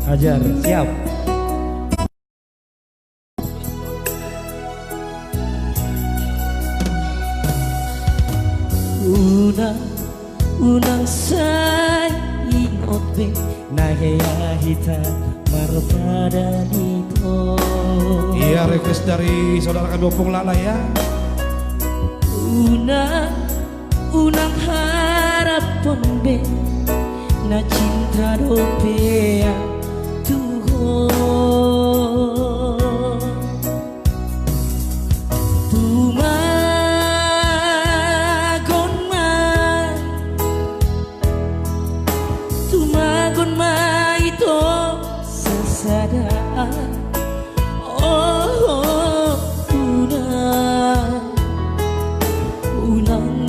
Hajar, siap. Unang say ingot be nahayahita marpada dito. Iya, request dari saudara Kadopong Lala ya. Unang harapan be na cinta dopea Tuhan. Tumagon ma ito sasadaan.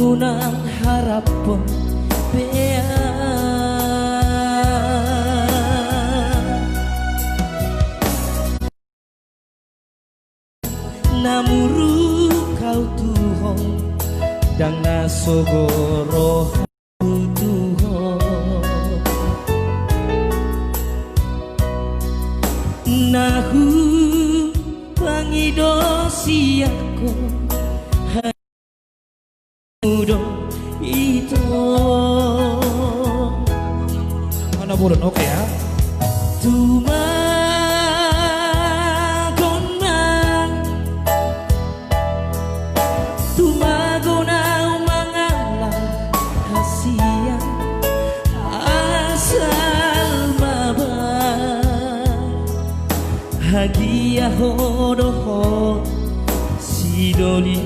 Unang harapan bea namuru kau Tuhan dan nasogoro Tuhan nahu pangidosiako mudo itu Mana burun, oke ya. Tumagon au mangalang kasihan asal mabar hagia hodoho sidoli.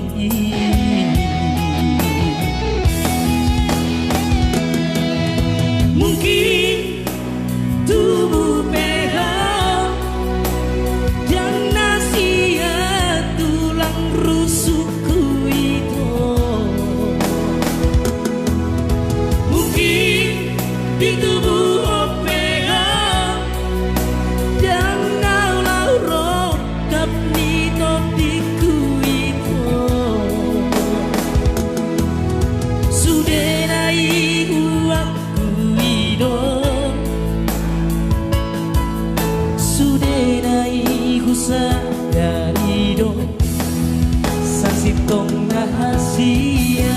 Mungkin tubuh pegang dan nasihat tulang rusukku itu. Mungkin di tubuh pegang dan naulau rokap nito diku itu. Sudah naik uang dari do sasitong rahasia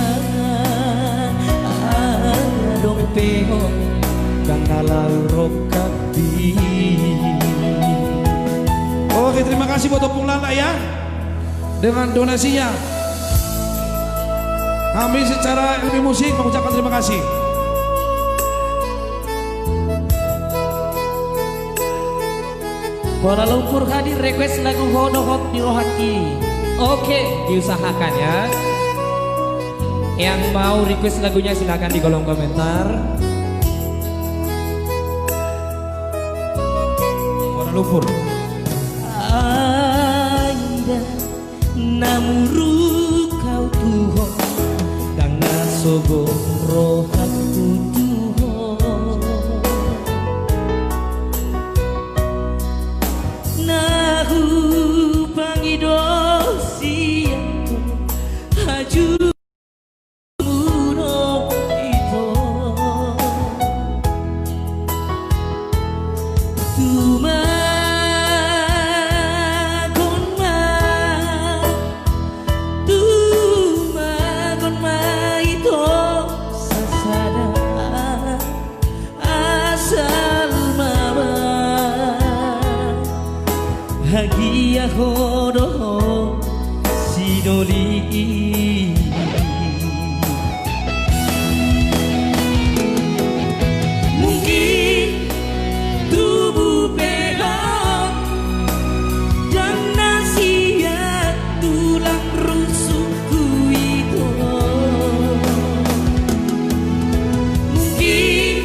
dong peho kang alau rokapi. Oke, terima kasih buat Opung Lala ya dengan donasinya. Kami secara ilmu musik mengucapkan terima kasih. Kuala Lumpur hadir request lagu Hodohot di Rohaki. Oke, diusahakan ya. Yang mau request lagunya silahkan di kolom komentar. Kuala Lumpur. Aida namuru kau Tuhan dan nasogo rohatku Tuhan. Nahu pangidosi aku haju muno itu. Tumagon ma itu sasada asal mama hagia hodoh sidoli. Mungkin tubuh pegang dan nasihat tulang rusukku itu. Mungkin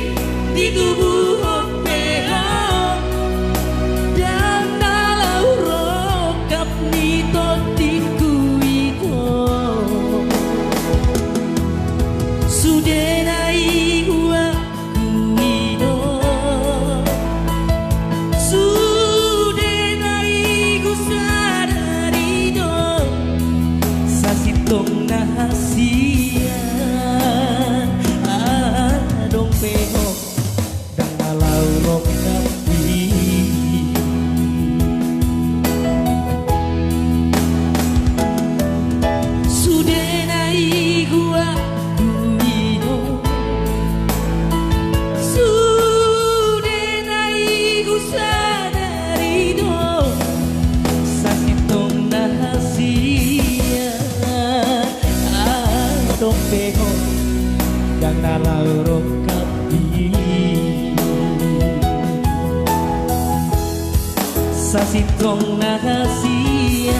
di tubuh pegang dan dalau rokap nito diku itu. tong nahasia adong peo dang nalau rok kapi sudah naik gua duino sudah naik sadari do sakit tong nahasia adong peo dang nalau rok kapi sa sitong nahasia